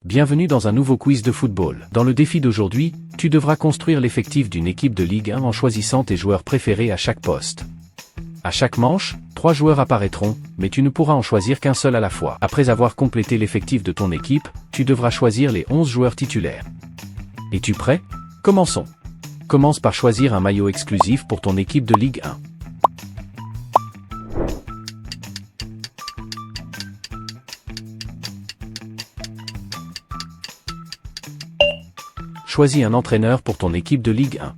Bienvenue dans un nouveau quiz de football. Dans le défi d'aujourd'hui, tu devras construire l'effectif d'une équipe de Ligue 1 en choisissant tes joueurs préférés à chaque poste. À chaque manche, 3 joueurs apparaîtront, mais tu ne pourras en choisir qu'un seul à la fois. Après avoir complété l'effectif de ton équipe, tu devras choisir les 11 joueurs titulaires. Es-tu prêt? Commençons. Commence par choisir un maillot exclusif pour ton équipe de Ligue 1. Choisis un entraîneur pour ton équipe de Ligue 1.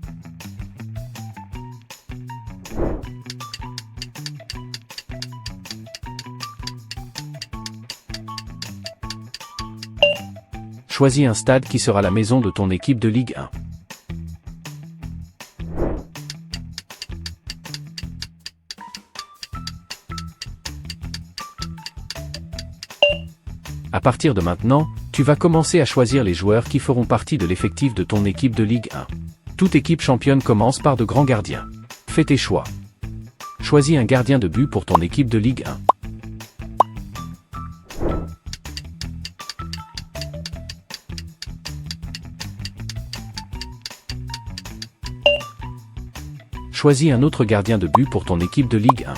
Choisis un stade qui sera la maison de ton équipe de Ligue 1. À partir de maintenant, tu vas commencer à choisir les joueurs qui feront partie de l'effectif de ton équipe de Ligue 1. Toute équipe championne commence par de grands gardiens. Fais tes choix. Choisis un gardien de but pour ton équipe de Ligue 1. Choisis un autre gardien de but pour ton équipe de Ligue 1.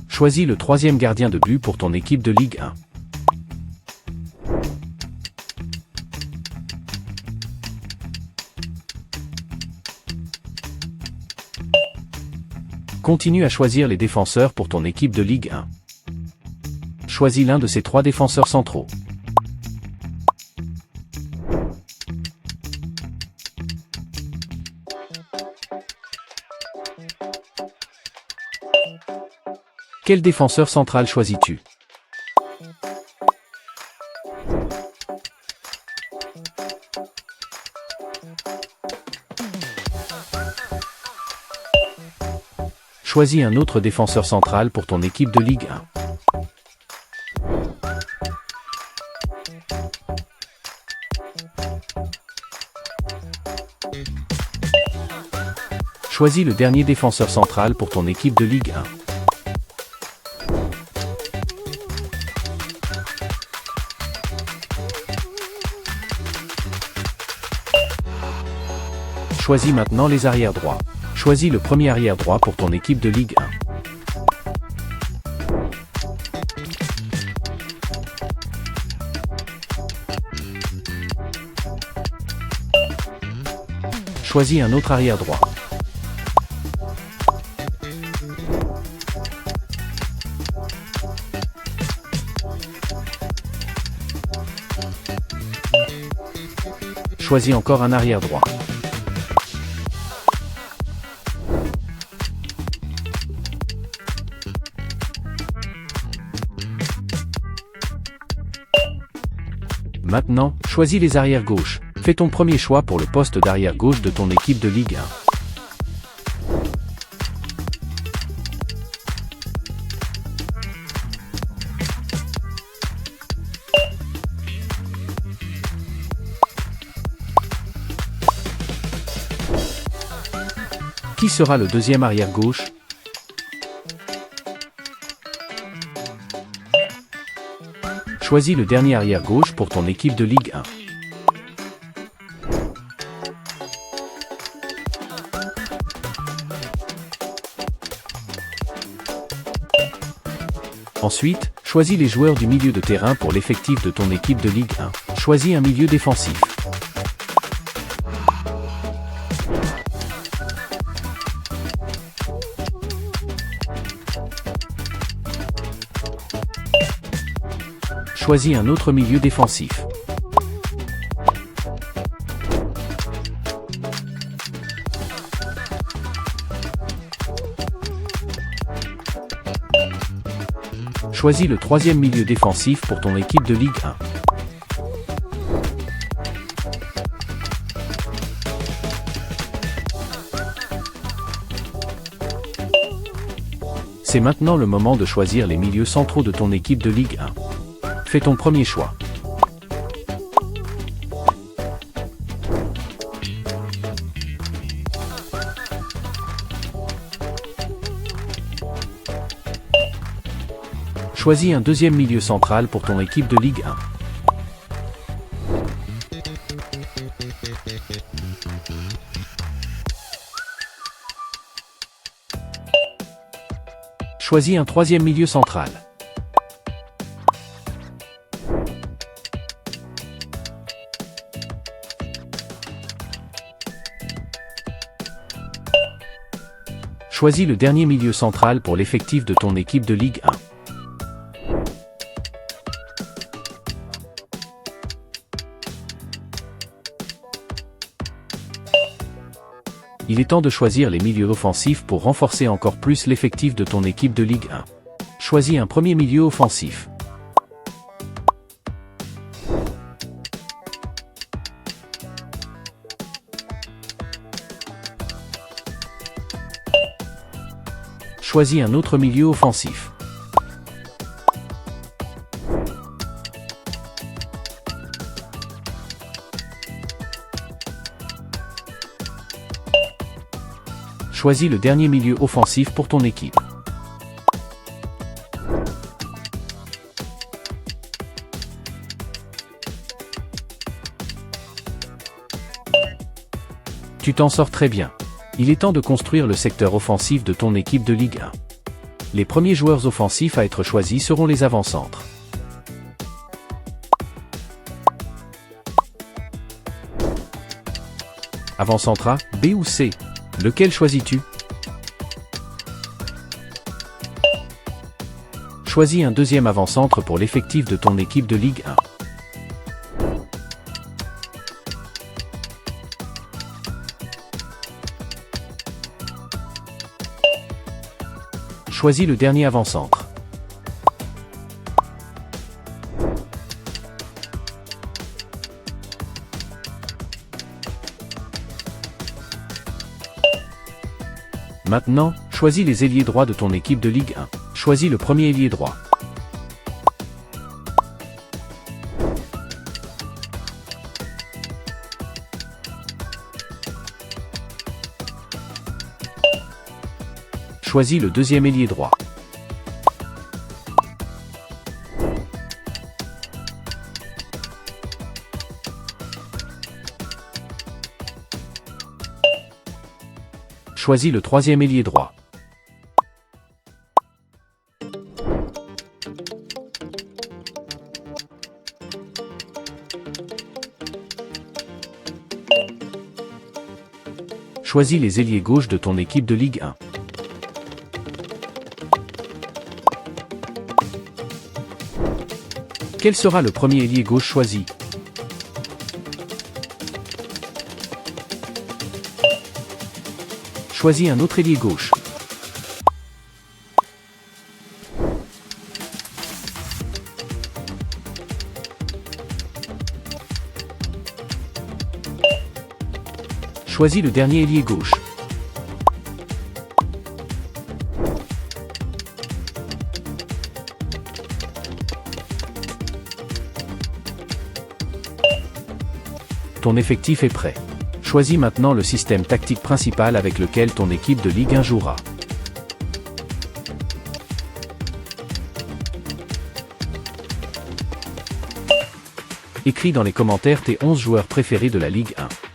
Choisis le troisième gardien de but pour ton équipe de Ligue 1. Continue à choisir les défenseurs pour ton équipe de Ligue 1. Choisis l'un de ces 3 défenseurs centraux. Quel défenseur central choisis-tu? Choisis un autre défenseur central pour ton équipe de Ligue 1. Choisis le dernier défenseur central pour ton équipe de Ligue 1. Choisis maintenant les arrières droits. Choisis le premier arrière droit pour ton équipe de Ligue 1. Choisis un autre arrière droit. Choisis encore un arrière droit. Maintenant, choisis les arrières gauches. Fais ton premier choix pour le poste d'arrière gauche de ton équipe de Ligue 1. Qui sera le deuxième arrière gauche? Choisis le dernier arrière gauche pour ton équipe de Ligue 1. Ensuite, choisis les joueurs du milieu de terrain pour l'effectif de ton équipe de Ligue 1. Choisis un milieu défensif. Choisis un autre milieu défensif. Choisis le troisième milieu défensif pour ton équipe de Ligue 1. C'est maintenant le moment de choisir les milieux centraux de ton équipe de Ligue 1. Fais ton premier choix. Choisis un deuxième milieu central pour ton équipe de Ligue 1. Choisis un troisième milieu central. Choisis le dernier milieu central pour l'effectif de ton équipe de Ligue 1. Il est temps de choisir les milieux offensifs pour renforcer encore plus l'effectif de ton équipe de Ligue 1. Choisis un premier milieu offensif. Choisis un autre milieu offensif. Choisis le dernier milieu offensif pour ton équipe. Tu t'en sors très bien. Il est temps de construire le secteur offensif de ton équipe de Ligue 1. Les premiers joueurs offensifs à être choisis seront les avant-centres. Avant-centre A, B ou C? Lequel choisis-tu? Choisis un deuxième avant-centre pour l'effectif de ton équipe de Ligue 1. Choisis le dernier avant-centre. Maintenant, choisis les ailiers droits de ton équipe de Ligue 1. Choisis le premier ailier droit. Choisis le deuxième ailier droit. Choisis le troisième ailier droit. Choisis les ailiers gauches de ton équipe de Ligue 1. Quel sera le premier ailier gauche choisi? Choisis un autre ailier gauche. Choisis le dernier ailier gauche. Ton effectif est prêt. Choisis maintenant le système tactique principal avec lequel ton équipe de Ligue 1 jouera. Écris dans les commentaires tes 11 joueurs préférés de la Ligue 1.